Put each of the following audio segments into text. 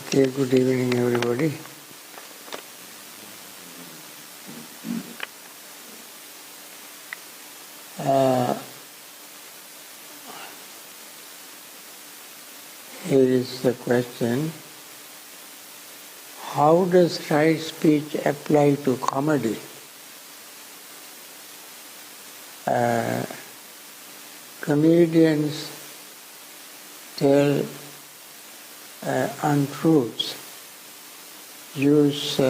Okay, good evening everybody. Here is the question: how does right speech apply to comedy? Comedians tell untruths, use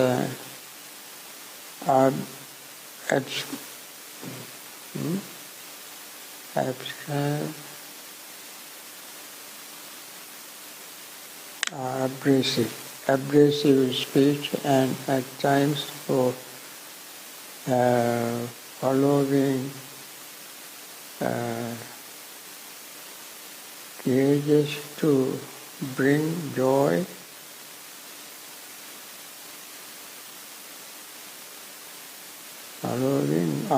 abrasive speech, and at times for following gauges to bring joy. Following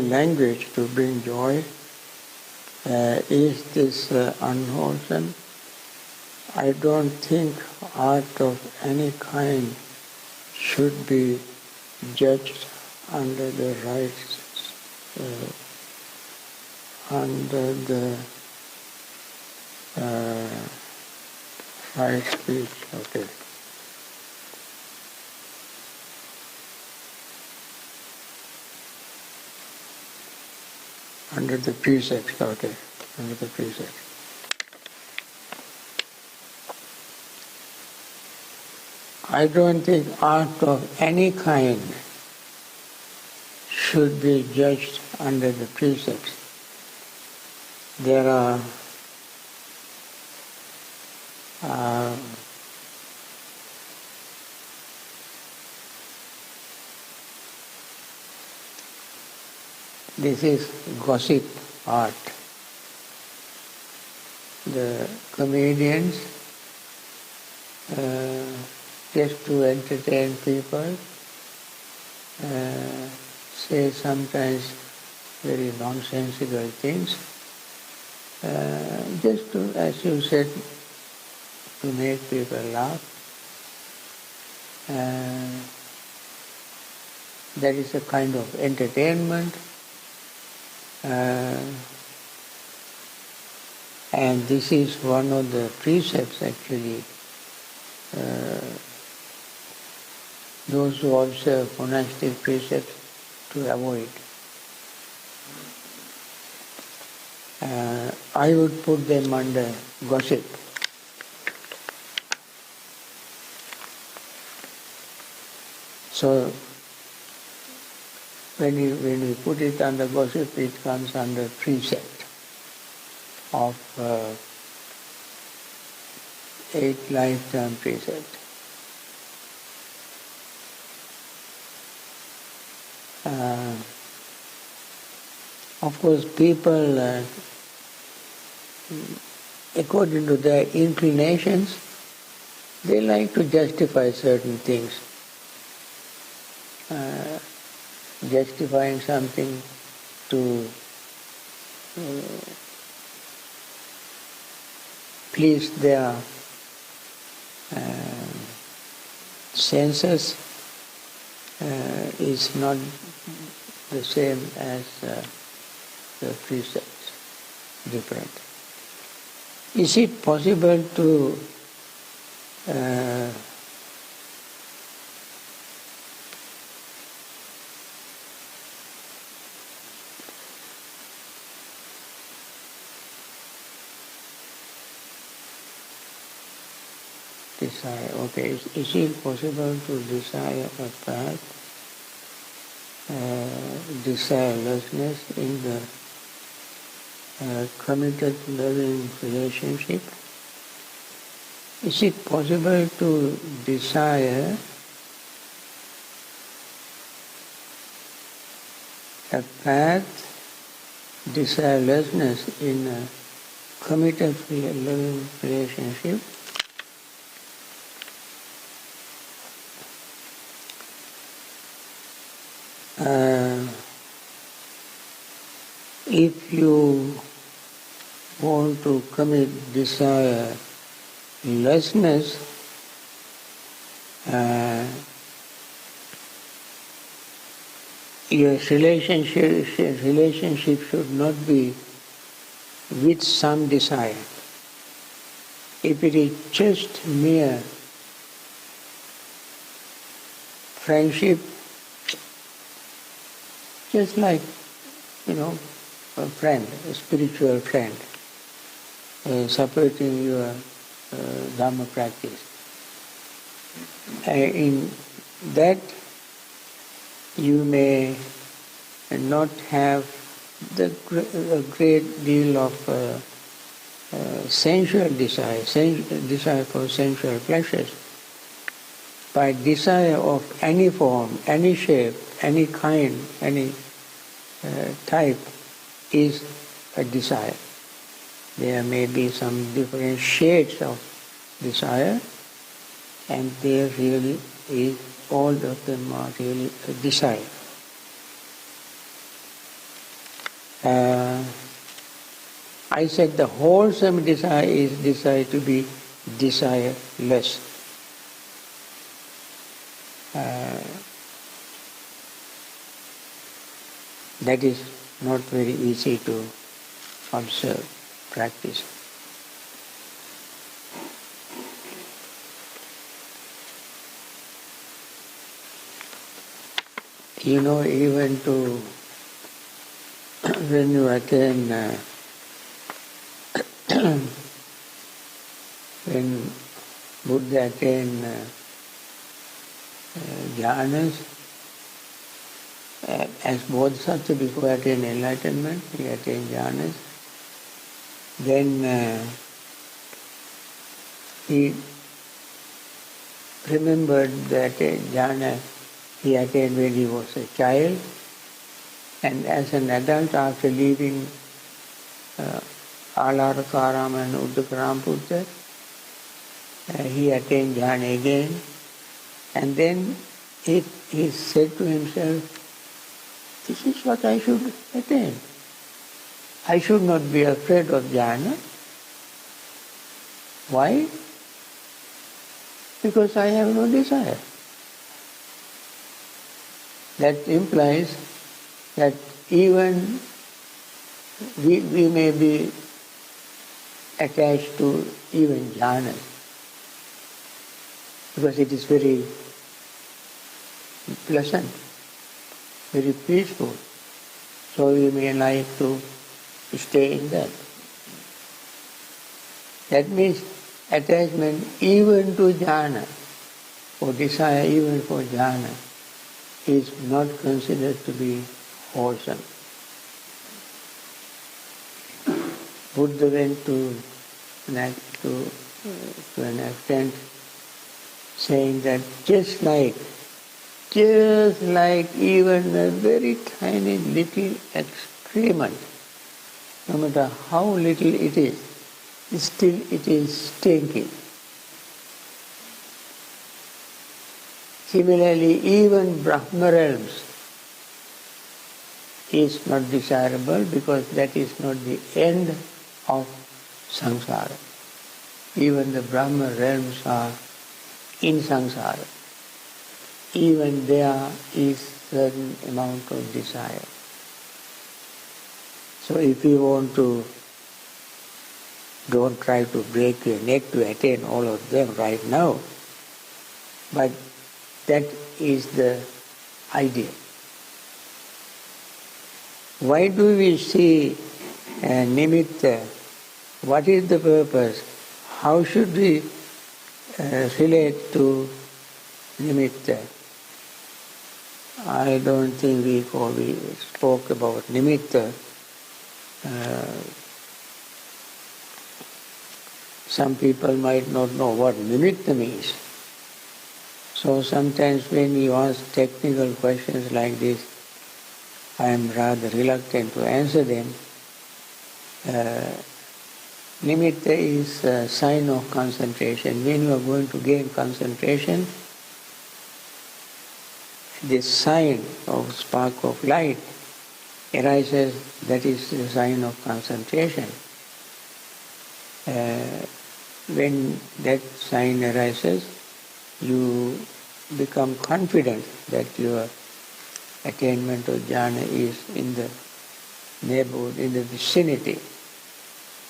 language to bring joy. Is this unwholesome? I don't think art of any kind should be judged under the right speech. Okay. Under the precepts. Okay. Under the precepts. I don't think art of any kind should be judged under the precepts. There are this is gossip art. The comedians just to entertain people say sometimes very nonsensical things, just to, as you said, to make people laugh. That is a kind of entertainment, and this is one of the precepts actually. Those who observe monastic precepts to avoid. I would put them under gossip. So when we put it under gossip, it comes under precept of 8 lifetime precepts. Of course, people, according to their inclinations, they like to justify certain things. Justifying something to please their senses is not the same as the precepts, different. Is it possible to desire? Okay, is it possible to desire a path, desirelessness in the committed loving relationship? Is it possible to desire a path, desirelessness in a committed loving relationship? If you want to commit desire lessness, your relationship should not be with some desire. If it is just mere friendship, just like, a friend, a spiritual friend, supporting your Dhamma practice. In that, you may not have a great deal of sensual desire for sensual pleasures. But desire of any form, any shape, any kind, any type is a desire. There may be some different shades of desire, and there really is, all of them are really a desire. I said the wholesome desire is desire to be desireless. That is not very easy to observe, practice. Even to when you attend, when Buddha attained jhanas, as Bodhisattva before attained enlightenment, he attained jhanas. Then he remembered that jhana he attained when he was a child, and as an adult, after leaving Alarakaram and Uddakaramputta, he attained jhana again, and then he said to himself, this is what I should attain. I should not be afraid of jhana. Why? Because I have no desire. That implies that even we may be attached to even jhana, because it is very pleasant, very peaceful. So we may like to stay in that. That means attachment even to jhana, or desire even for jhana, is not considered to be wholesome. Buddha went to an extent saying that just like even a very tiny little excrement, no matter how little it is, still it is stinking. Similarly, even Brahma realms is not desirable, because that is not the end of samsara. Even the Brahma realms are in samsara. Even there is certain amount of desire. So if you want to, don't try to break your neck to attain all of them right now, but that is the idea. Why do we see nimitta? What is the purpose? How should we relate to nimitta? I don't think we spoke about nimitta. Some people might not know what nimitta means. So sometimes when you ask technical questions like this, I am rather reluctant to answer them. Nimitta is a sign of concentration. When you are going to gain concentration, this sign of spark of light arises, that is the sign of concentration. when that sign arises, you become confident that your attainment of jhana is in the neighborhood, in the vicinity,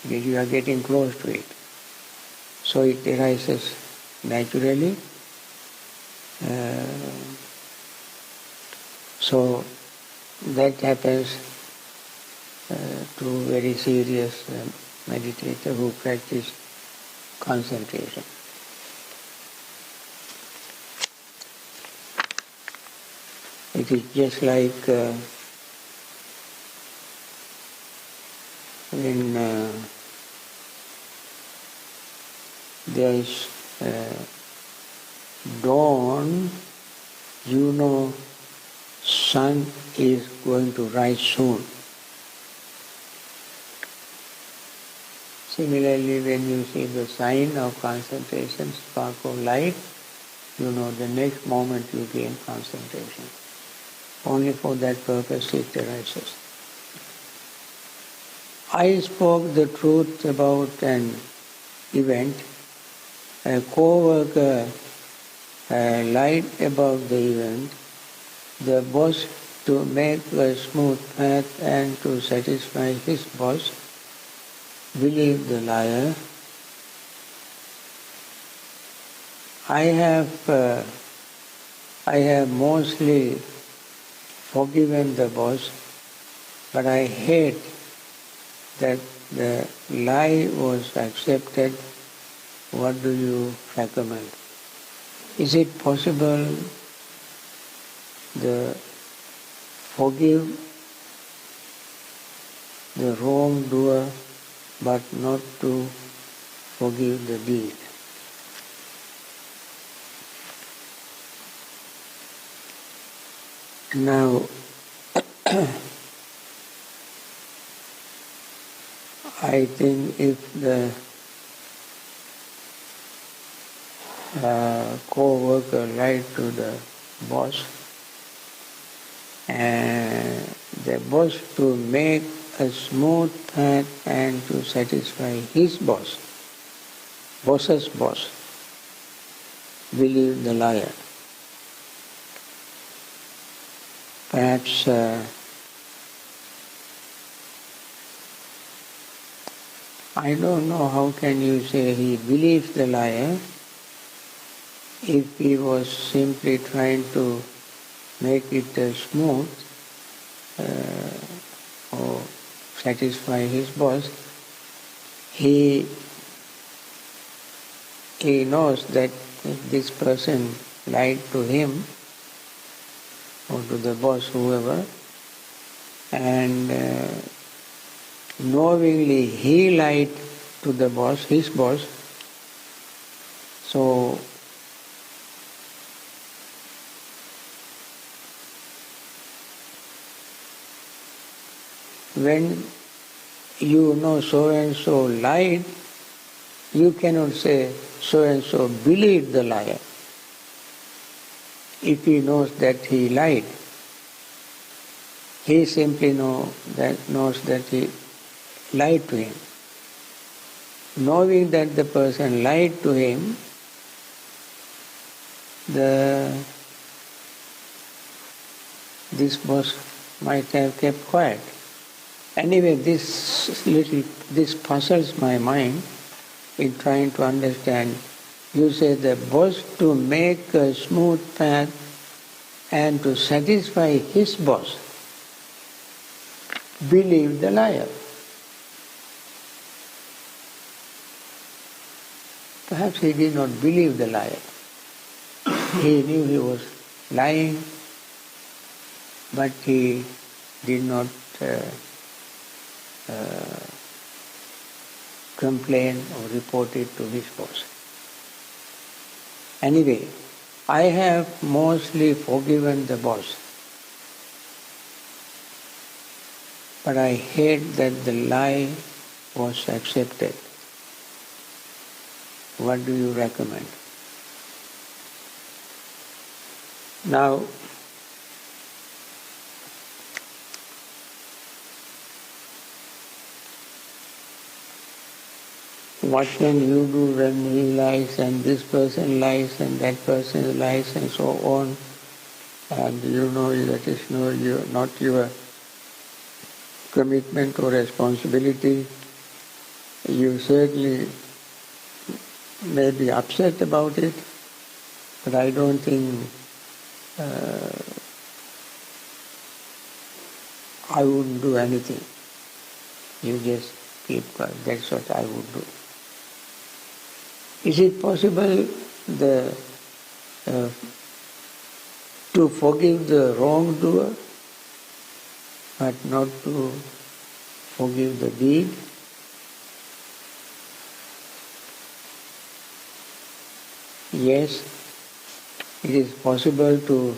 because you are getting close to it. So it arises naturally. So that happens to very serious meditator who practice concentration. It is just like when there is dawn, you know sun is going to rise soon. Similarly, when you see the sign of concentration, spark of light, you know the next moment you gain concentration. Only for that purpose it arises. I spoke the truth about an event. A co-worker lied about the event. The boss, to make a smooth path and to satisfy his boss, believed the liar. I have mostly forgiven the boss, but I hate that the lie was accepted. What do you recommend? Is it possible to forgive the wrongdoer but not to forgive the deed? Now, I think if the co-worker lied to the boss, and the boss, to make a smooth path and to satisfy his boss, boss's boss, believed the liar. Perhaps I don't know how can you say he believes the liar if he was simply trying to make it smooth or satisfy his boss. He knows that if this person lied to him or to the boss, whoever, and knowingly he lied to the boss, his boss, so when you know so and so lied, you cannot say so and so believed the liar if he knows that he lied. He simply knows that he lied to him. Knowing that the person lied to him, this boss might have kept quiet. Anyway, this puzzles my mind in trying to understand. You say the boss, to make a smooth path and to satisfy his boss, believed the liar. Perhaps he did not believe the liar. He knew he was lying, but he did not complain or report it to his boss. Anyway, I have mostly forgiven the boss, but I hate that the lie was accepted. What do you recommend? Now, what can you do when he lies and this person lies and that person lies and so on, and you know that is not your commitment or responsibility. You certainly may be upset about it, but I don't think I wouldn't do anything. You just keep quiet. That's what I would do. Is it possible to forgive the wrongdoer, but not to forgive the deed? Yes, it is possible to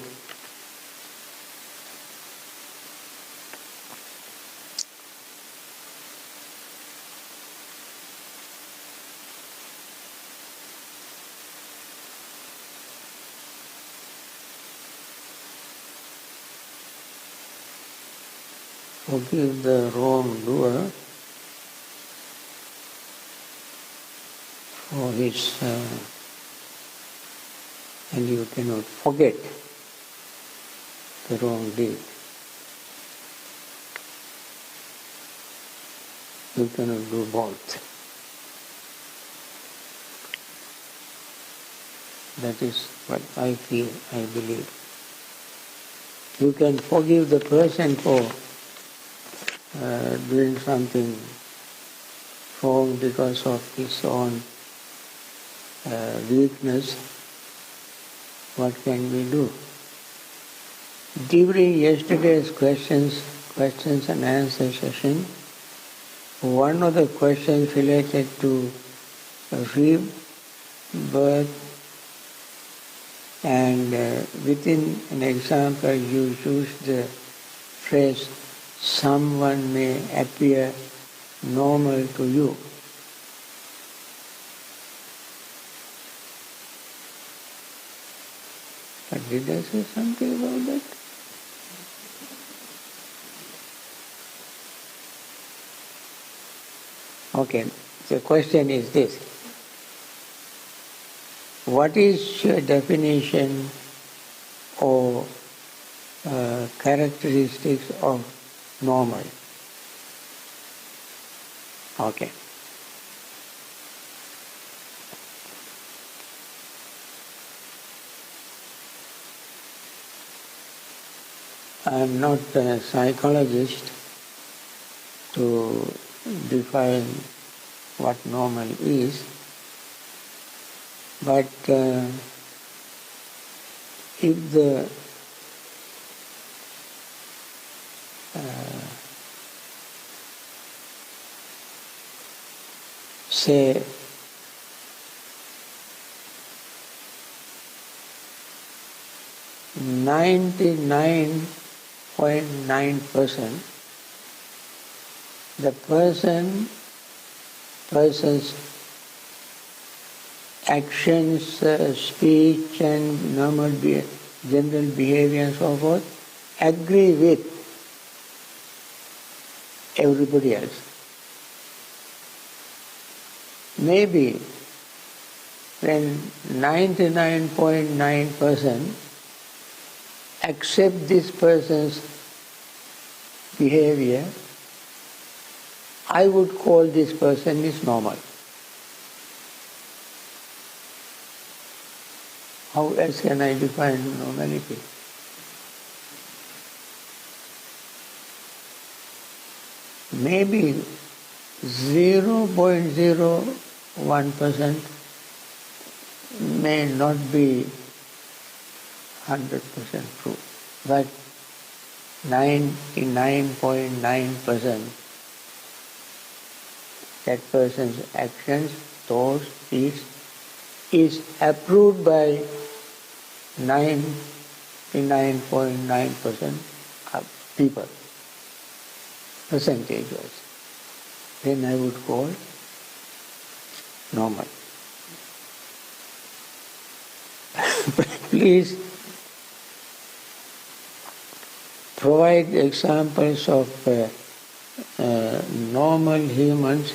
forgive the wrongdoer for his, and you cannot forget the wrong deed. You cannot do both. That is what I feel, I believe. You can forgive the person for doing something wrong because of his own weakness. What can we do? During yesterday's questions and answer session, one of the questions related to rebirth, and within an example you used the phrase, someone may appear normal to you. But did I say something about that? Okay, the question is this. What is your definition or characteristics of normal? Okay. I am not a psychologist to define what normal is, but if the say 99.9% the person's actions, speech and normal general behavior and so forth agree with everybody else. Maybe when 99.9% accept this person's behavior, I would call this person is normal. How else can I define normality? Maybe 0.01% may not be 100% true, but 99.9% that person's actions, thoughts, speech is approved by 99.9% of people, percentage-wise. Then I would call normal. Please provide examples of normal humans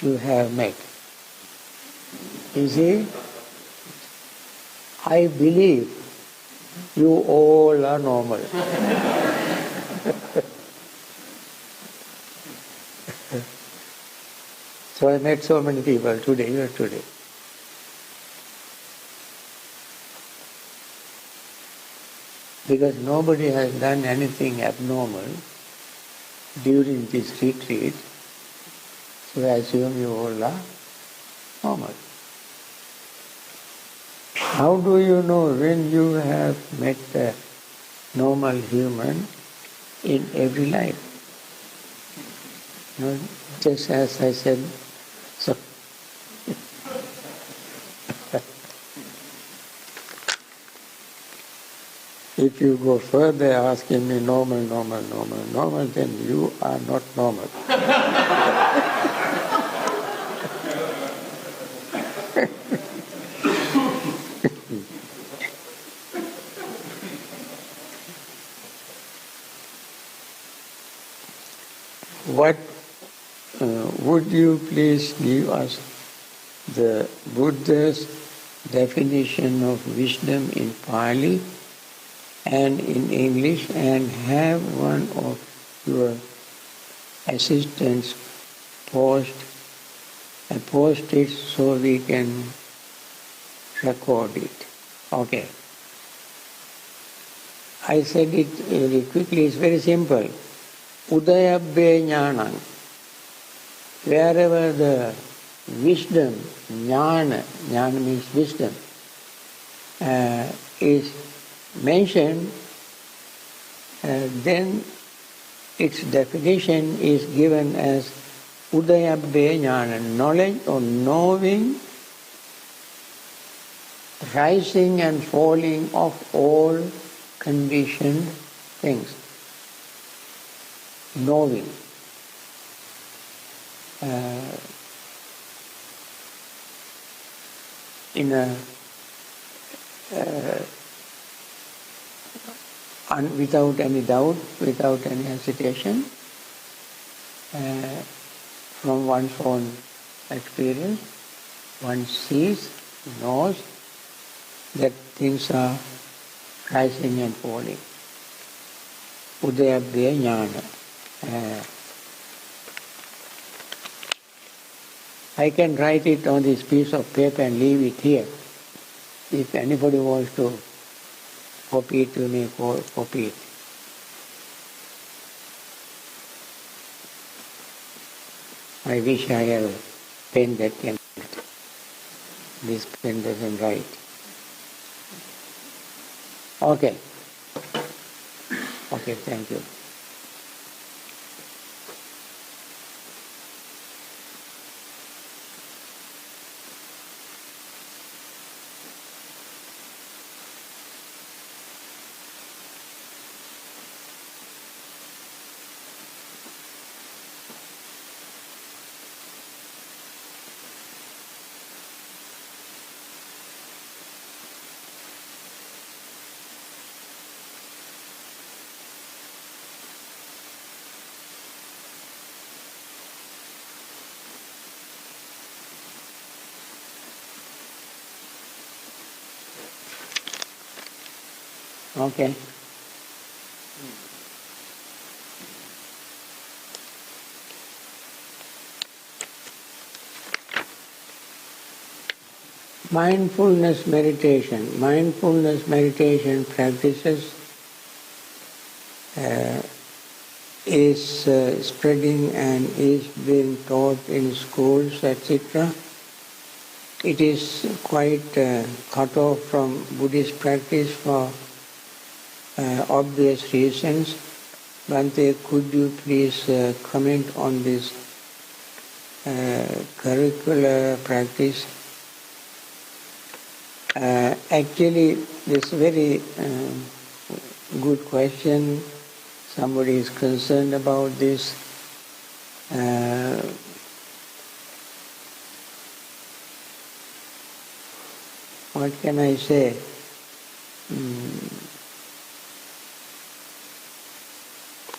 you have met. You see, I believe you all are normal. So I met so many people today. Because nobody has done anything abnormal during this retreat, so I assume you all are normal. How do you know when you have met a normal human in every life? You know, just as I said, so if you go further asking me normal, then you are not normal. What would you please give us the Buddha's definition of wisdom in Pali and in English, and have one of your assistants post it so we can record it. Okay. I said it very quickly, it's very simple. Udayabbe jnanam. Wherever the wisdom, jnana means wisdom, is mentioned, then its definition is given as udayabbe jnana, knowledge or knowing, rising and falling of all conditioned things. Knowing. In a without any doubt, without any hesitation, from one's own experience, one sees, knows that things are rising and falling. Udayabbe jnana. I can write it on this piece of paper and leave it here. If anybody wants to copy it, you may copy it. I wish I had a pen that can write. This pen doesn't write. Okay. Okay, thank you. Okay. Mindfulness meditation. Mindfulness meditation practices is spreading and is being taught in schools, etc. It is quite cut off from Buddhist practice for obvious reasons. Bhante, could you please comment on this curricular practice? Actually, this very good question. Somebody is concerned about this. What can I say?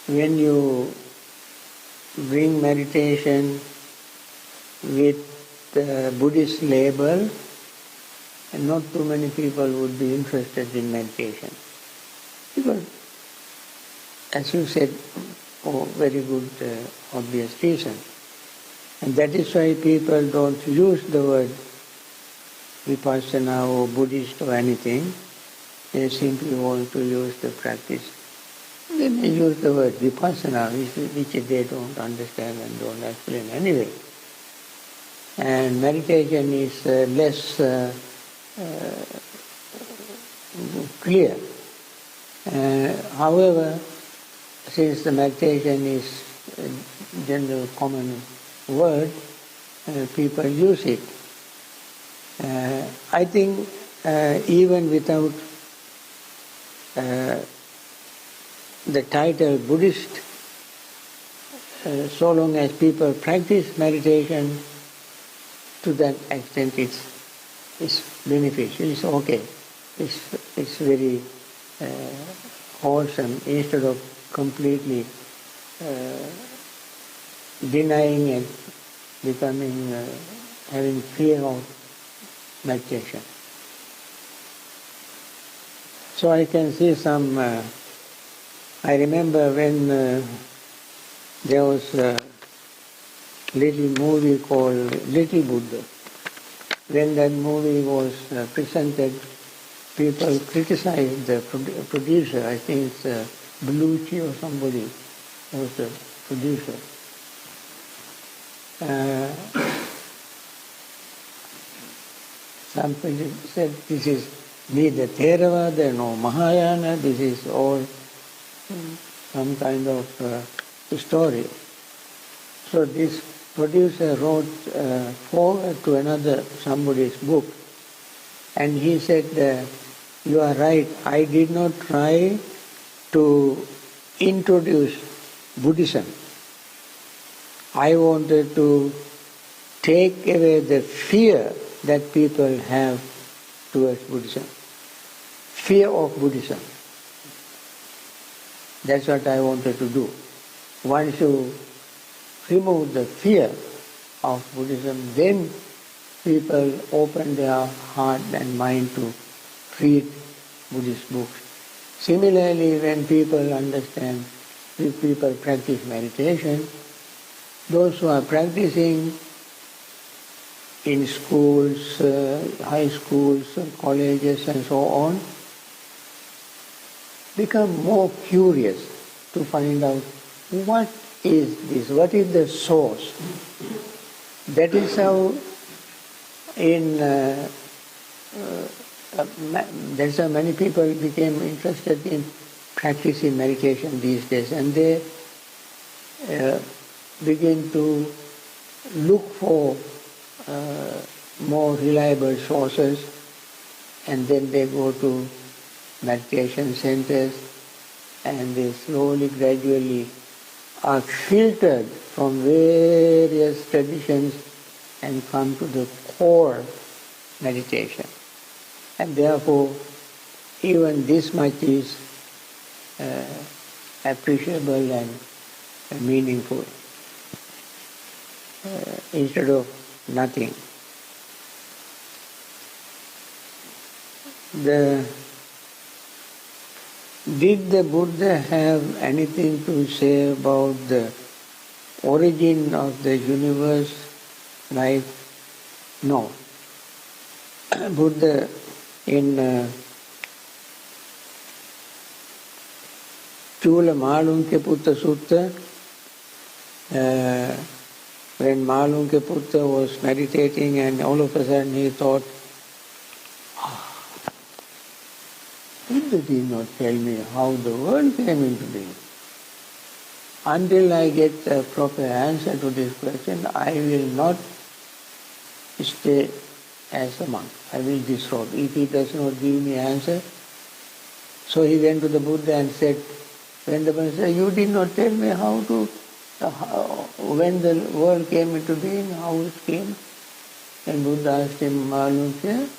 When you bring meditation with the Buddhist label, and not too many people would be interested in meditation. Because, as you said, for very good obvious reason. And that is why people don't use the word vipassana or Buddhist or anything. They simply want to use the practice. They may use the word vipassana, which they don't understand and don't explain anyway. And meditation is less clear. However, since the meditation is a general common word, people use it. I think even without the title Buddhist, so long as people practice meditation, to that extent it's beneficial, it's okay. It's very wholesome, instead of completely denying and becoming, having fear of meditation. So I can see some, I remember when there was a little movie called Little Buddha. When that movie was presented, people criticized the producer. I think it's Belushi or somebody was the producer. Somebody said this is neither Theravada nor Mahayana, this is all some kind of story. So this producer wrote forward to another somebody's book, and he said, you are right, I did not try to introduce Buddhism. I wanted to take away the fear that people have towards Buddhism. Fear of Buddhism. That's what I wanted to do. Once you remove the fear of Buddhism, then people open their heart and mind to read Buddhist books. Similarly, when people understand, if people practice meditation, those who are practicing in schools, high schools, colleges and so on, become more curious to find out what is this, what is the source. That is how that's how many people became interested in practicing meditation these days, and they begin to look for more reliable sources, and then they go to meditation centers, and they slowly, gradually are filtered from various traditions and come to the core meditation. And therefore, even this much is appreciable and meaningful, instead of nothing. Did the Buddha have anything to say about the origin of the universe, life? No. Buddha in Chula Malunke Putta Sutta, when Malunke Putta was meditating, and all of a sudden he thought, Buddha did not tell me how the world came into being. Until I get a proper answer to this question, I will not stay as a monk. I will disrobe if he does not give me answer. So he went to the Buddha and said, when the Buddha said, you did not tell me how to, when the world came into being, how it came. And Buddha asked him, Malunke,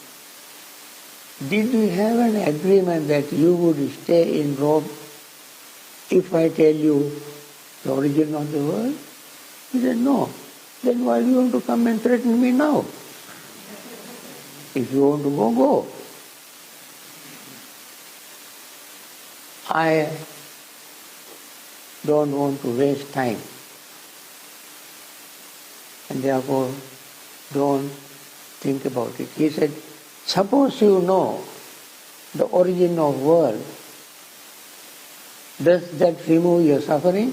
did we have an agreement that you would stay in robe if I tell you the origin of the world? He said, no. Then why do you want to come and threaten me now? If you want to go, go. I don't want to waste time. And therefore, don't think about it. He said, suppose you know the origin of world, does that remove your suffering?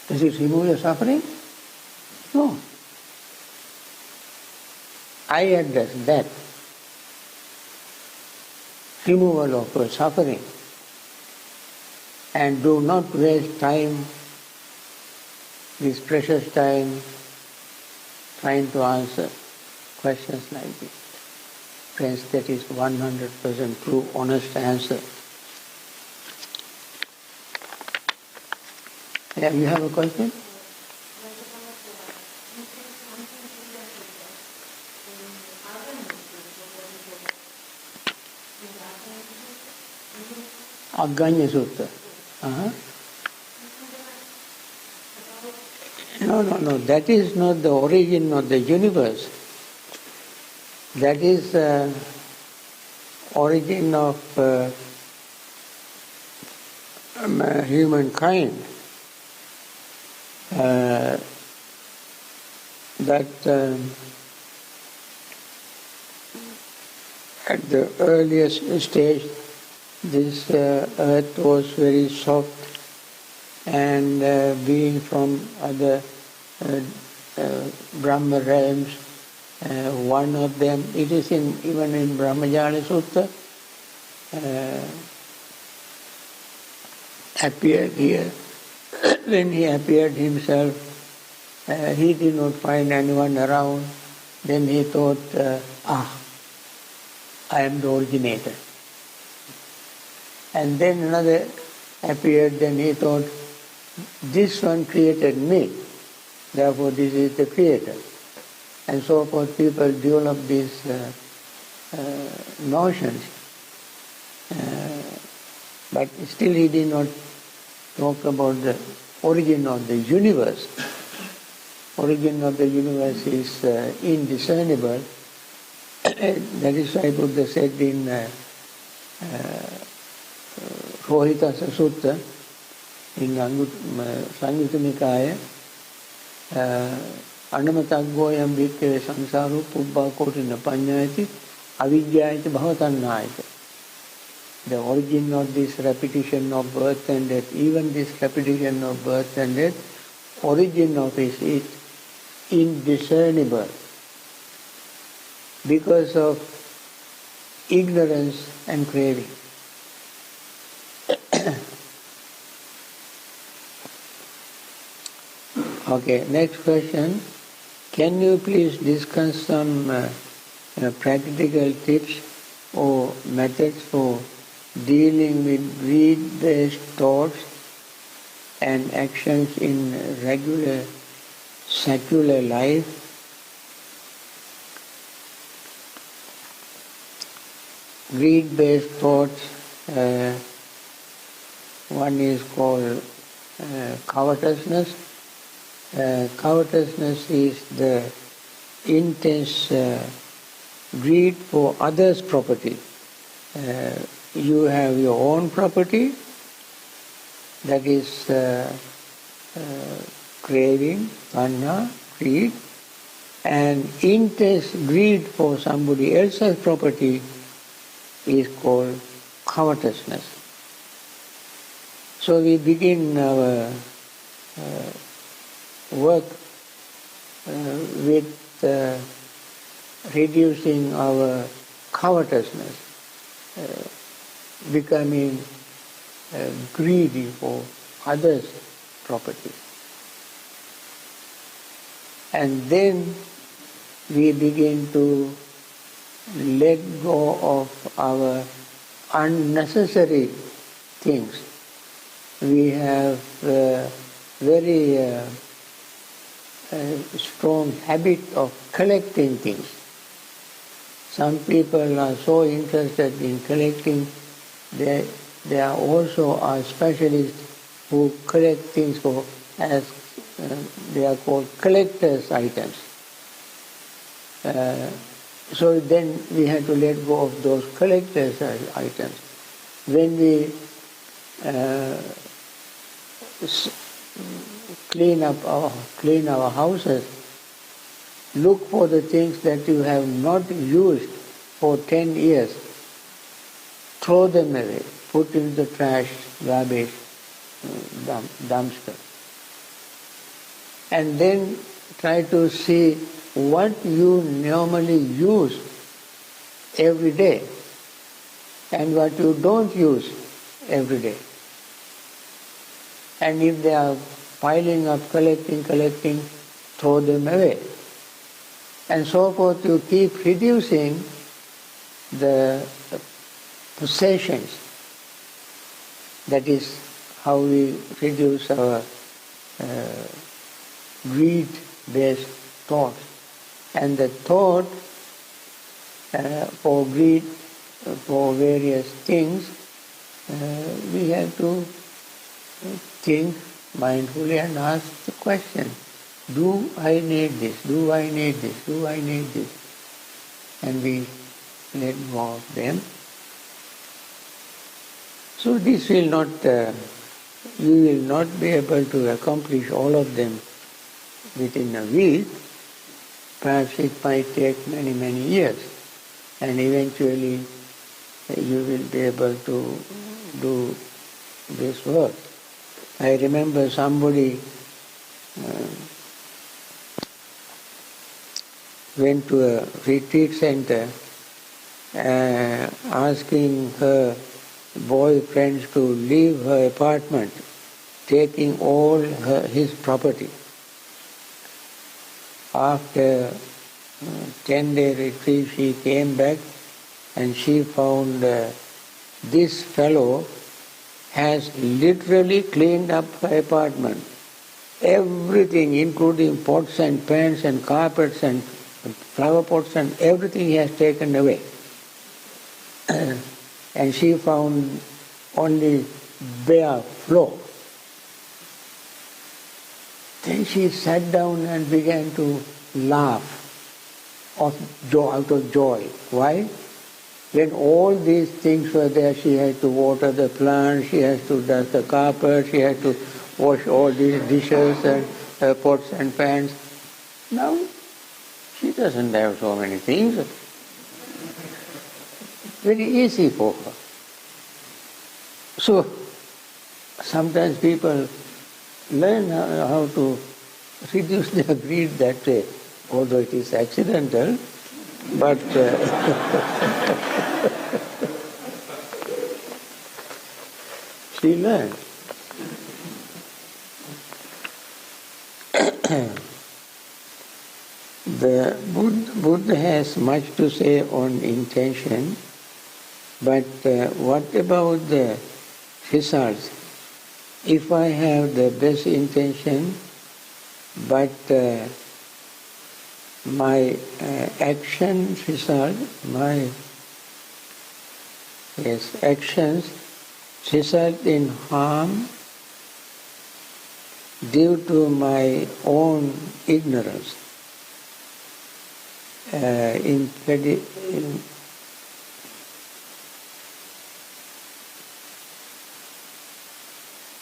Does it remove your suffering? No. I address that. Removal of your suffering. And do not waste time, this precious time, trying to answer questions like this. Friends, that is 100% true, honest answer. Yeah, you have a question? Aganya Sutta. No. That is not the origin of the universe. That is origin of humankind. That at the earliest stage, this earth was very soft, and being from other Brahma realms, one of them, it is even in Brahmajala Sutta, appeared here. When he appeared himself, he did not find anyone around. Then he thought, I am the originator. And then another appeared, then he thought, this one created me, therefore this is the creator. And so forth, people develop these notions. But still he did not talk about the origin of the universe. Origin of the universe is indiscernible. That is why Buddha said in Rohitasa Sutta, in Samyutta Nikaya, Anamataggoyam bhikkave samsaro pubbha kotina panyayati avidyayati bhavatannayati. The origin of this repetition of birth and death, even this repetition of birth and death, origin of it is indiscernible because of ignorance and craving. Okay, next question. Can you please discuss some practical tips or methods for dealing with greed-based thoughts and actions in regular secular life? Greed-based thoughts, one is called covetousness. Covetousness is the intense greed for others' property. You have your own property, that is craving, tanha, greed, and intense greed for somebody else's property is called covetousness. So we begin our work with reducing our covetousness, becoming greedy for others' property. And then we begin to let go of our unnecessary things. We have very strong habit of collecting things. Some people are so interested in collecting, there are also specialists who collect things as they are called collector's items. So then we had to let go of those collector's items. When we clean our houses, look for the things that you have not used for 10 years. Throw them away. Put in the trash, garbage, dumpster. And then try to see what you normally use every day and what you don't use every day. And if they are piling up, collecting, throw them away. And so forth, you keep reducing the possessions. That is how we reduce our greed-based thoughts. And the thought for greed, for various things, we have to think mindfully and ask the question, do I need this? Do I need this? Do I need this? And we let go of them. So this will not, you will not be able to accomplish all of them within a week. Perhaps it might take many, many years. And eventually you will be able to do this work. I remember somebody went to a retreat center asking her boyfriends to leave her apartment, taking all his property. After 10-day retreat, she came back and she found this fellow has literally cleaned up her apartment. Everything, including pots and pans and carpets and flower pots and everything he has taken away. And she found only bare floor. Then she sat down and began to laugh out of joy. Why? When all these things were there, she had to water the plants, she had to dust the carpet, she had to wash all these dishes and pots and pans. Now, she doesn't have so many things. Very easy for her. So, sometimes people learn how to reduce their greed that way, although it is accidental, but she learned. The Buddha has much to say on intention, but what about the results? If I have the best intention, but my action result, actions result in harm due to my own ignorance,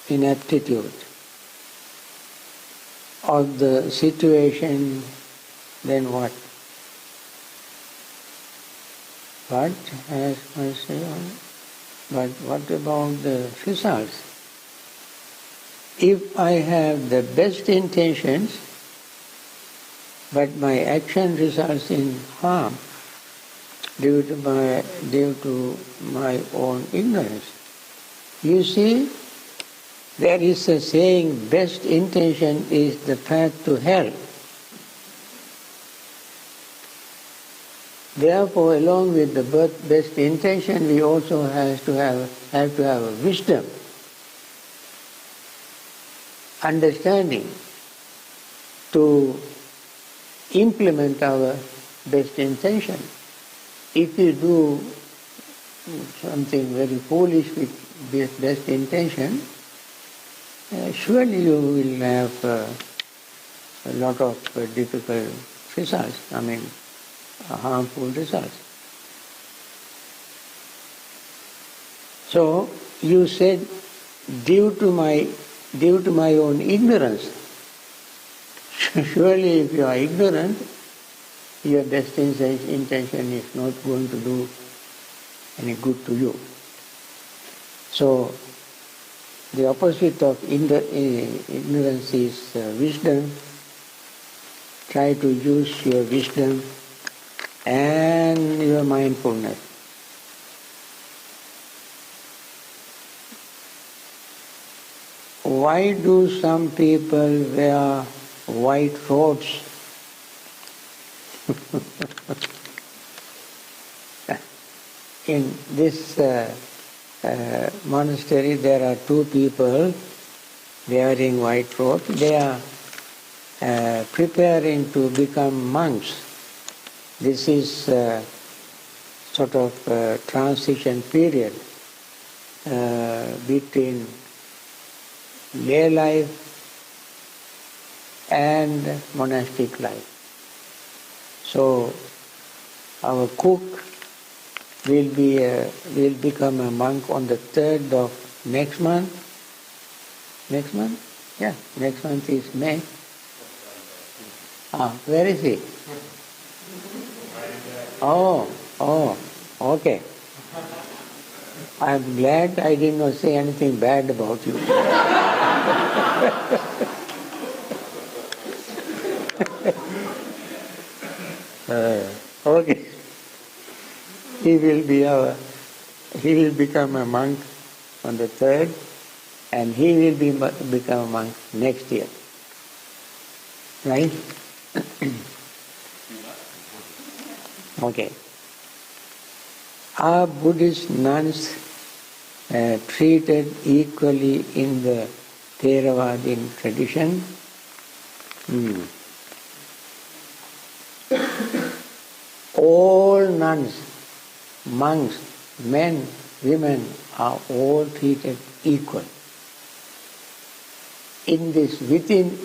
inaptitude of the situation, then what? What has mercy on? But what about the results? If I have the best intentions, but my action results in harm due to my own ignorance. You see, there is a saying, best intention is the path to hell. Therefore, along with the best intention, we also have to have a wisdom, understanding to implement our best intention. If you do something very foolish with best intention, surely you will have a lot of difficult results, harmful results. So you said, due to my own ignorance. Surely if you are ignorant, your destined intention is not going to do any good to you. So the opposite of ignorance is wisdom. Try to use your wisdom and your mindfulness. Why do some people wear white robes? In this monastery there are two people wearing white robes. They are preparing to become monks. This is sort of a transition period between lay life and monastic life. So our cook will become a monk on the 3rd of next month. Next month? Yeah, next month is May. Where is he? Oh, okay. I'm glad I did not say anything bad about you. Okay. He will become a monk on the 3rd, and he will become a monk next year. Right? Okay. Are Buddhist nuns treated equally in the Therevadan tradition? All nuns, monks, men, women are all treated equal. In this, within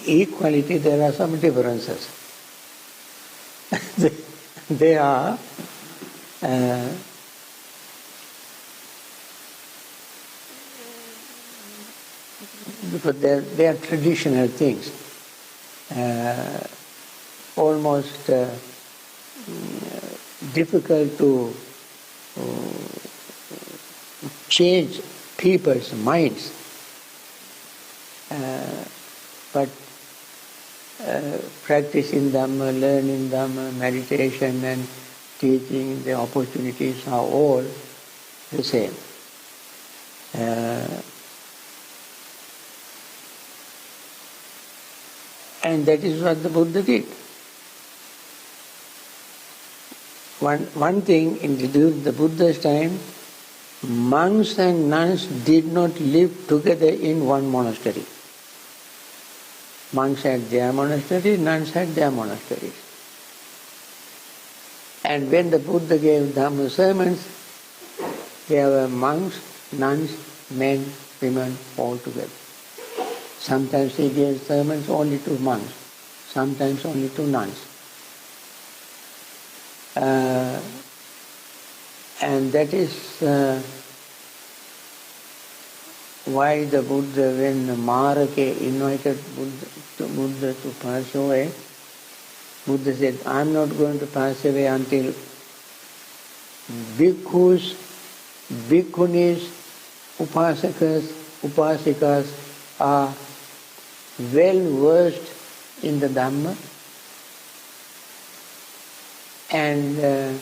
equality, there are some differences. They are because they are traditional things, almost difficult to change people's minds, but practicing Dhamma, learning Dhamma, meditation and teaching, the opportunities are all the same. And that is what the Buddha did. One thing, during the Buddha's time, monks and nuns did not live together in one monastery. Monks had their monastery, nuns had their monasteries. And when the Buddha gave Dhamma sermons, there were monks, nuns, men, women, all together. Sometimes he gave sermons only to monks, sometimes only to nuns. And that is why the Buddha, when Marake invited Buddha to pass away, Buddha said, I'm not going to pass away until bhikkhus, bhikkhunis, upasikas are well versed in the Dhamma and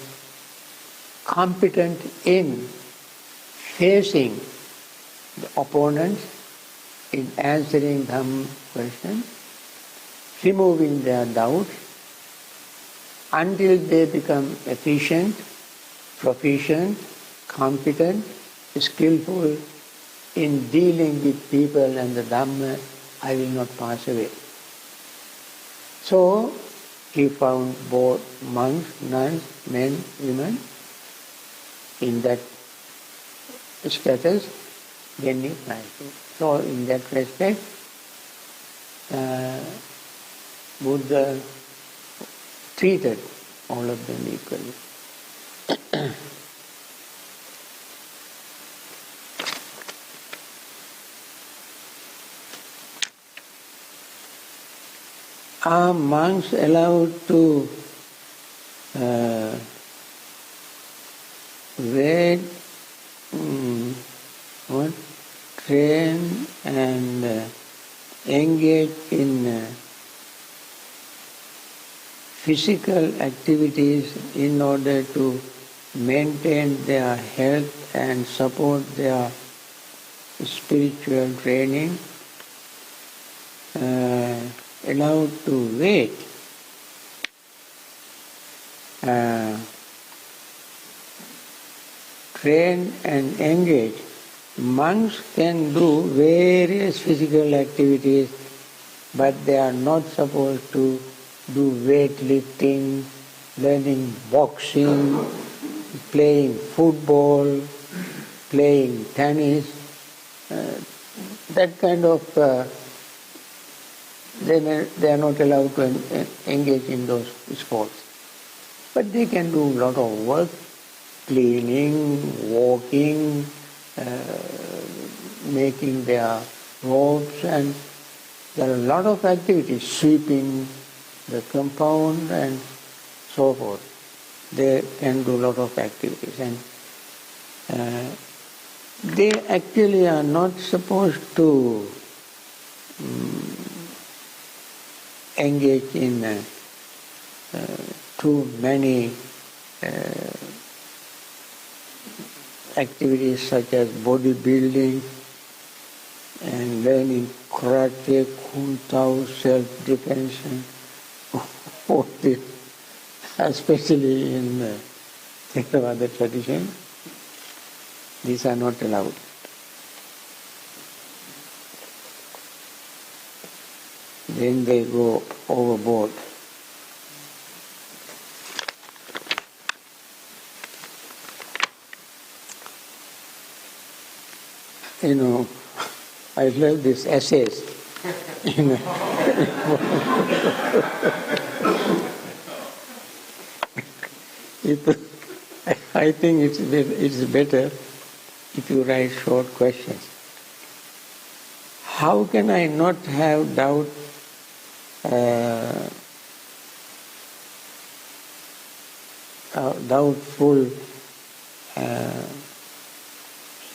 competent in facing the opponents, in answering Dhamma questions, removing their doubts, until they become efficient, proficient, competent, skillful in dealing with people and the Dhamma, I will not pass away. So he found both monks, nuns, men, women in that status, then he passed. So in that respect, Buddha treated all of them equally. Are monks allowed to wait, train and engage in physical activities in order to maintain their health and support their spiritual training? Allowed to wait, train and engage. Monks can do various physical activities, but they are not supposed to do weightlifting, learning boxing, playing football, playing tennis, that kind of they are not allowed to engage in those sports. But they can do a lot of work, cleaning, walking, making their robes, and there are a lot of activities, sweeping the compound and so forth. They can do a lot of activities, and they actually are not supposed to engage in too many activities such as bodybuilding and learning karate, kung tao, self-defense, and all this, especially in the Theravada tradition. These are not allowed. Then they go overboard. You know, I love these essays. I think it's better if you write short questions. How can I not have doubtful?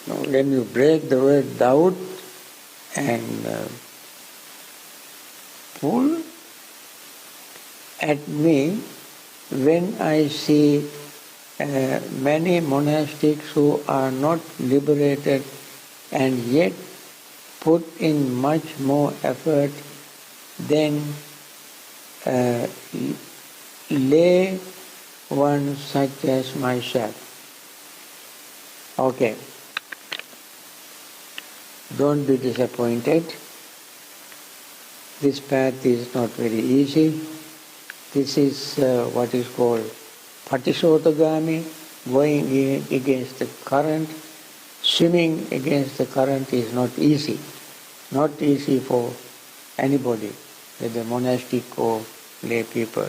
When you break the word doubt and pull at me when I see many monastics who are not liberated and yet put in much more effort than lay one such as myself. Okay. Don't be disappointed. This path is not very easy. This is what is called patisotagami, going against the current. Swimming against the current is not easy. Not easy for anybody, whether monastic or lay people.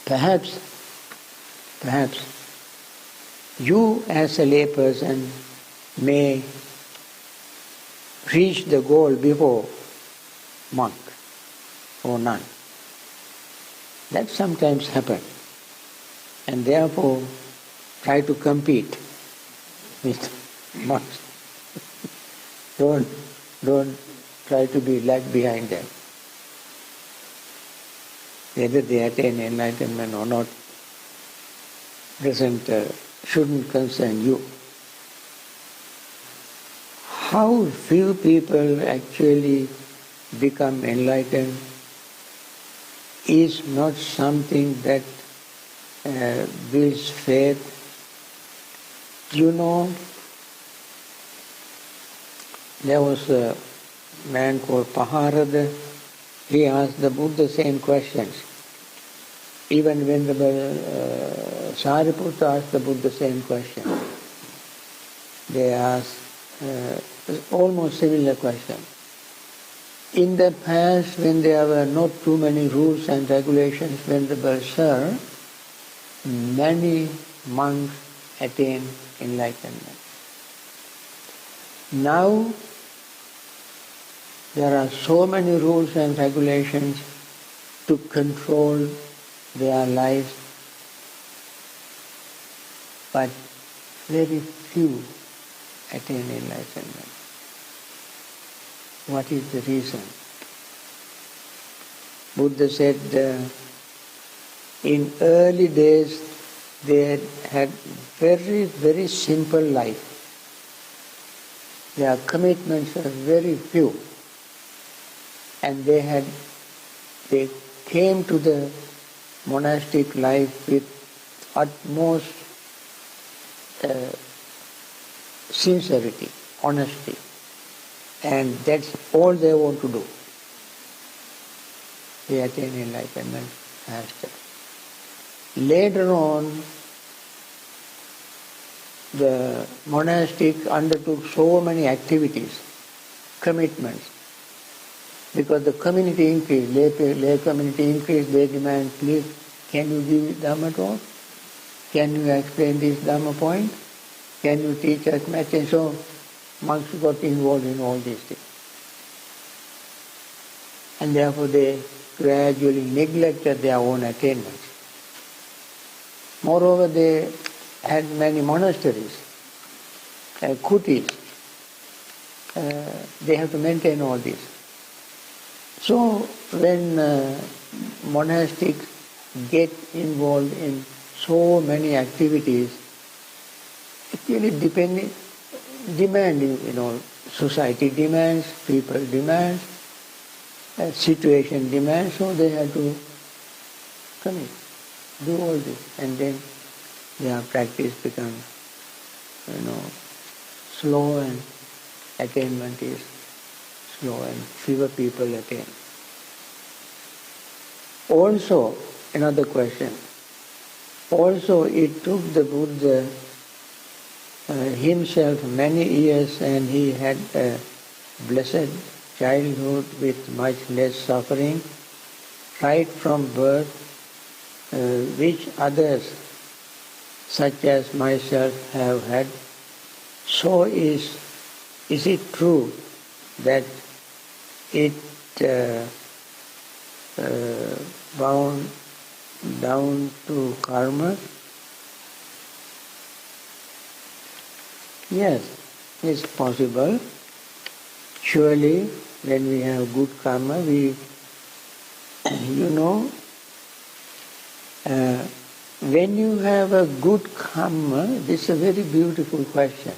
Perhaps you as a lay person may reach the goal before monk or nun. That sometimes happens, and therefore try to compete with monks. Don't try to be lag behind them. Whether they attain enlightenment or not shouldn't concern you. How few people actually become enlightened is not something that builds faith. You know, there was a man called Paharada. He asked the Buddha the same questions. Even when the Sariputta asked the Buddha the same question, they asked almost similar question. In the past, when there were not too many rules and regulations, Venerable Sir, many monks attained enlightenment. Now, there are so many rules and regulations to control their lives, but very few attain enlightenment. What is the reason? Buddha said in early days they had very, very simple life. Their commitments were very few. And they came to the monastic life with utmost sincerity, honesty. And that's all they want to do. They attain enlightenment faster. Later on, the monastic undertook so many activities, commitments, because the community increased, lay community increased, they demand, please, can you give Dhamma talk? Can you explain this Dhamma point? Can you teach us meditation? So monks got involved in all these things. And therefore they gradually neglected their own attainments. Moreover, they had many monasteries, kutis. They have to maintain all this. So when monastics get involved in so many activities, actually demanding, society demands, people demands, situation demands, so they have to commit, do all this, and then their practice becomes, slow, and attainment is slow, and fewer people attain. Also, another question. Also, it took the Buddha himself many years, and he had a blessed childhood with much less suffering, right from birth, which others, such as myself, have had. So is it true that it bound down to karma? Yes, it's possible. Surely, when we have good karma, when you have a good karma, this is a very beautiful question.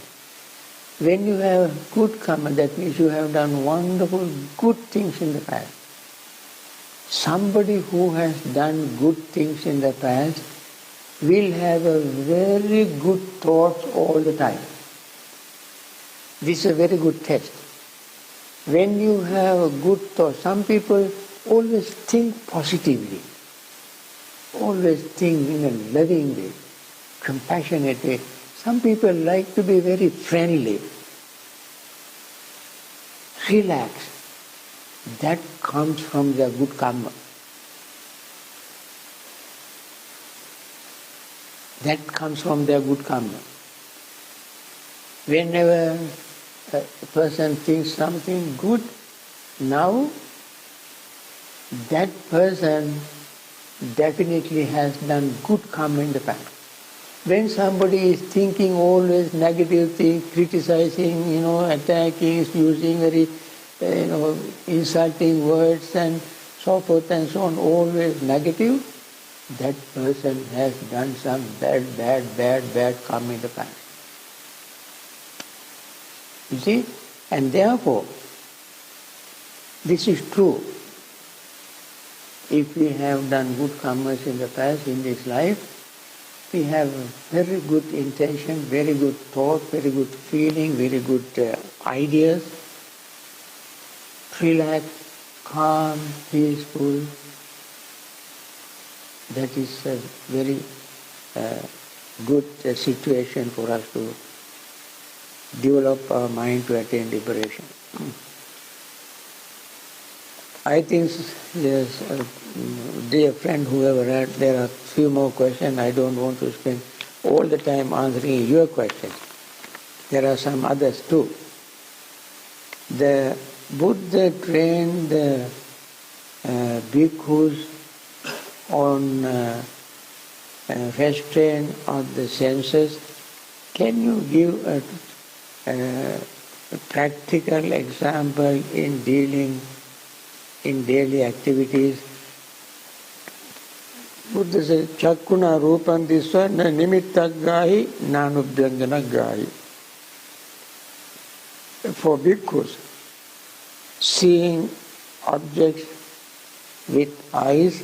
When you have good karma, that means you have done wonderful, good things in the past. Somebody who has done good things in the past will have a very good thoughts all the time. This is a very good test. When you have a good thought, some people always think positively, always think in a loving way, compassionate way. Some people like to be very friendly, relaxed. That comes from their good karma. That comes from their good karma. Whenever a person thinks something good, now that person definitely has done good karma in the past. When somebody is thinking always negative things, criticizing, attacking, using very, insulting words and so forth and so on, always negative, that person has done some bad karma in the past. You see? And therefore, this is true. If we have done good karmas in the past, in this life, we have very good intention, very good thought, very good feeling, very good ideas, relaxed, calm, peaceful. That is a very good situation for us to develop our mind to attain liberation. I think, yes, dear friend, whoever had, there are few more questions. I don't want to spend all the time answering your questions. There are some others too. The Buddha trained the bhikkhus on restraint of the senses. Can you give a practical example in dealing in daily activities? Buddha says, Chakkuna Rupan Disva na nimittagahi nanubhyanjanagahi. For bhikkhus, seeing objects with eyes,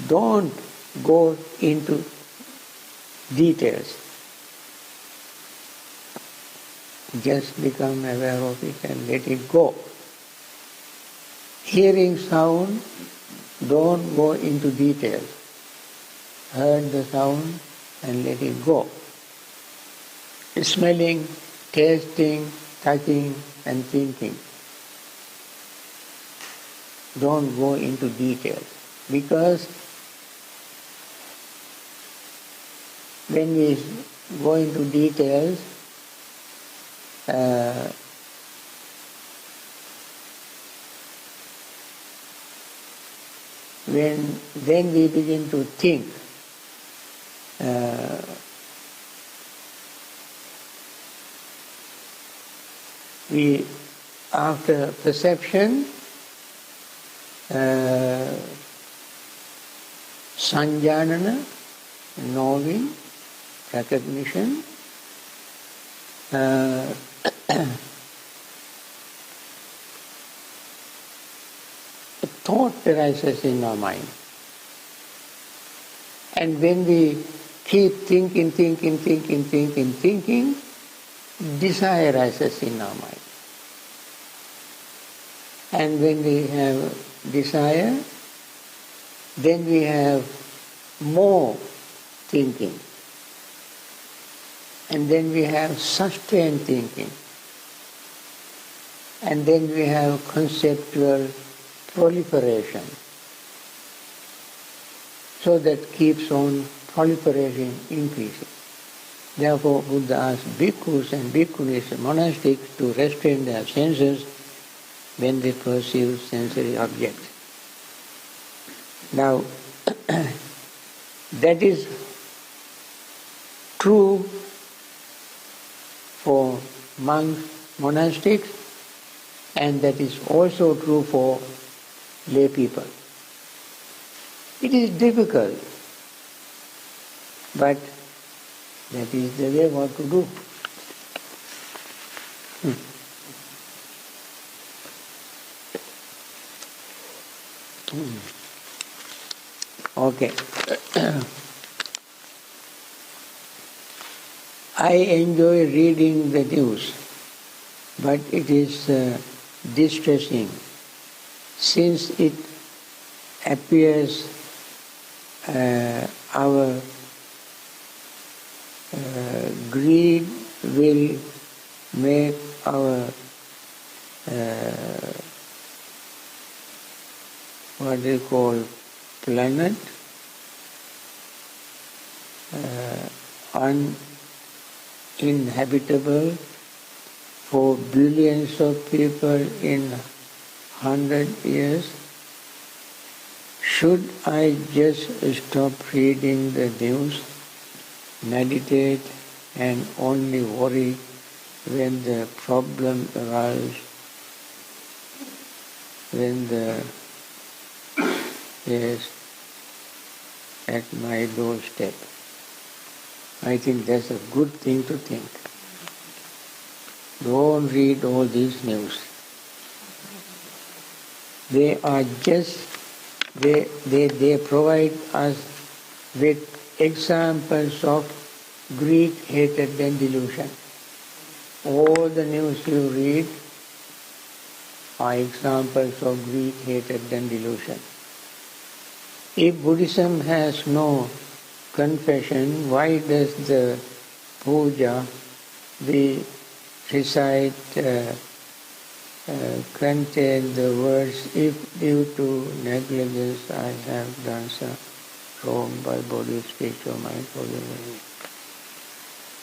don't go into details. Just become aware of it and let it go. Hearing sound, don't go into details. Heard the sound and let it go. Smelling, tasting, touching and thinking. Don't go into details. Because when we go into details, then we begin to think. We, after perception, sanjanana, knowing, recognition, a thought arises in our mind. And when we keep thinking, desire arises in our mind. And when we have desire, then we have more thinking. And then we have sustained thinking. And then we have conceptual proliferation. So that keeps on proliferating, increasing. Therefore, Buddha asked bhikkhus and bhikkhunis, monastics, to restrain their senses when they perceive sensory objects. Now, that is true for monks, monastics, and that is also true for lay people. It is difficult, but that is the way what to do. Okay. I enjoy reading the news, but it is distressing since it appears our greed will make our what they call planet uninhabitable for billions of people in 100 years. Should I just stop reading the news, meditate, and only worry when the problem arises, when the is at my doorstep? I think that's a good thing to think. Don't read all these news. They are just, they provide us with examples of greed, hatred and delusion. All the news you read are examples of greed, hatred and delusion. If Buddhism has no confession, why does the puja, we recite contain the words, if due to negligence I have done some wrong by body, speech or mind.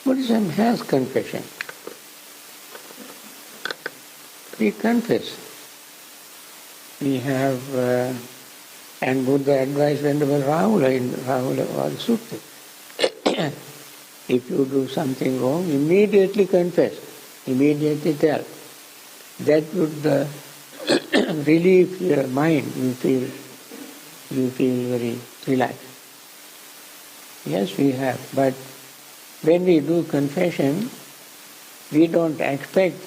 Buddhism has confession. We confess. We have, and Buddha advised Venerable Rahula in Rahula Sutta. If you do something wrong, immediately confess, immediately tell. That would relieve your mind. You feel very relaxed. Yes, we have. But when we do confession, we don't expect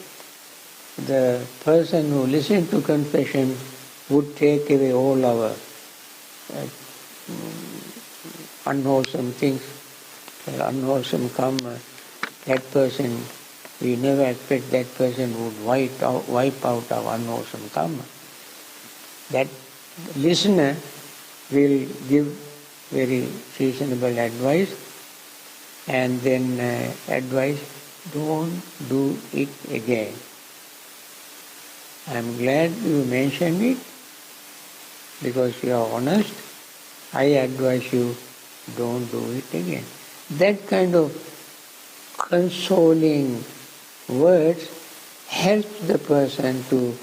the person who listens to confession would take away all our unwholesome things, unwholesome karma. That person, we never expect that person would wipe out our unwholesome karma. That listener will give very reasonable advice, and then advice, don't do it again. I'm glad you mentioned it, because you are honest. I advise you, don't do it again. That kind of consoling words help the person to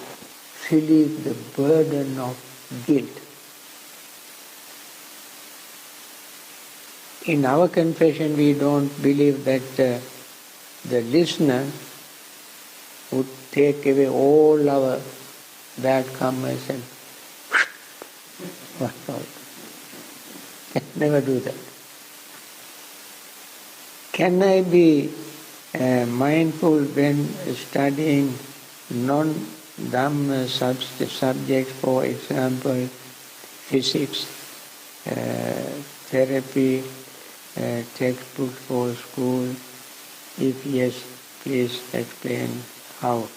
relieve the burden of guilt. In our confession, we don't believe that the listener would take away all our bad karmas and never do that. Can I be mindful when studying non-Dhamma subjects, for example, physics, therapy, textbooks for school? If yes, please explain how.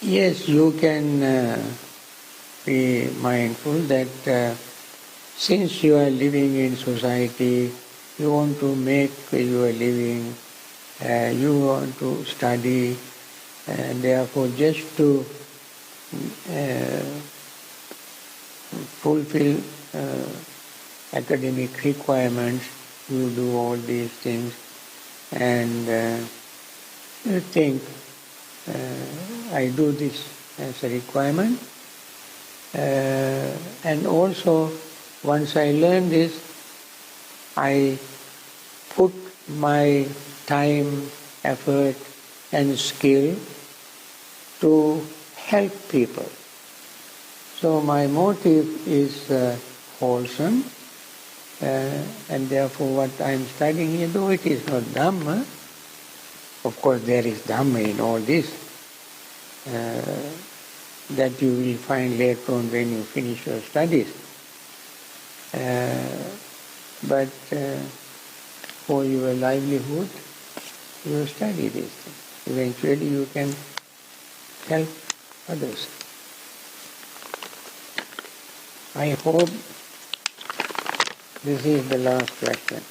Yes, you can be mindful that since you are living in society, you want to make your living, you want to study, and therefore just to fulfill academic requirements, you do all these things, and you think, I do this as a requirement, and also once I learn this, I put my time, effort and skill to help people. So my motive is wholesome, and therefore what I am studying here, though it is not Dhamma, of course there is Dhamma in all this, that you will find later on when you finish your studies. But for your livelihood, you study these things. Eventually you can help others. I hope this is the last question.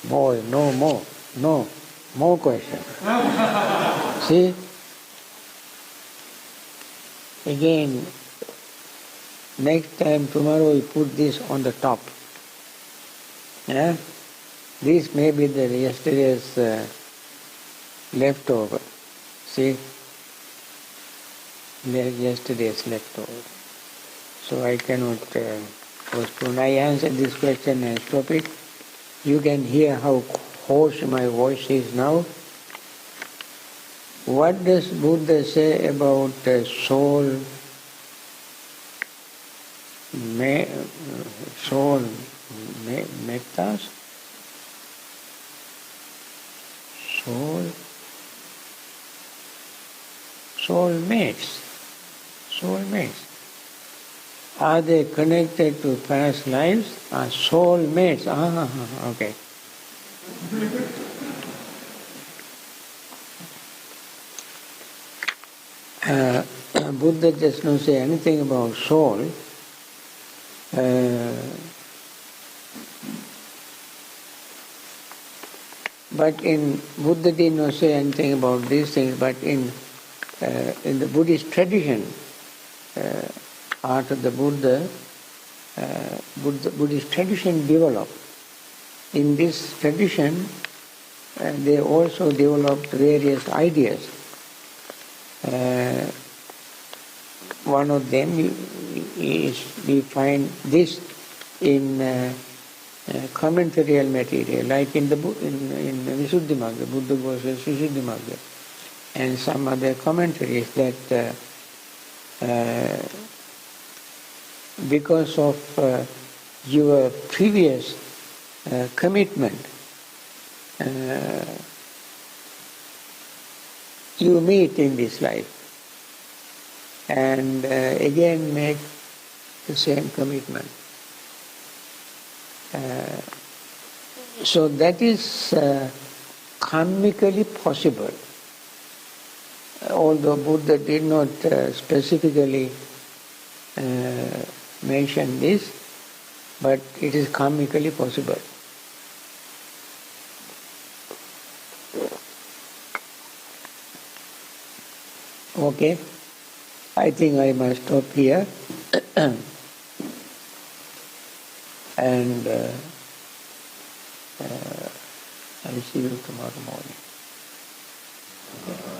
Boy, no more. No, more questions. See? Again, next time, tomorrow, we put this on the top. This may be the yesterday's leftover. See? Yesterday's leftover. So I cannot postpone. I answered this question and stop it. You can hear how hoarse my voice is now. What does Buddha say about soul? Metas? Soulmates. Are they connected to past lives? Soulmates. Okay. Buddha does not say anything about soul. But in Buddha did not say anything about these things, but in the Buddhist tradition, after the Buddha, Buddhist tradition developed. In this tradition, they also developed various ideas. One of them is, we find this in commentarial material, like in Visuddhimagga, Buddha Goswami's Visuddhimagga, and some other commentaries, that because of your previous commitment, you meet in this life and again make the same commitment. So that is karmically possible. Although Buddha did not specifically mention this, but it is karmically possible. Okay, I think I must stop here. And I'll see you tomorrow morning. Okay.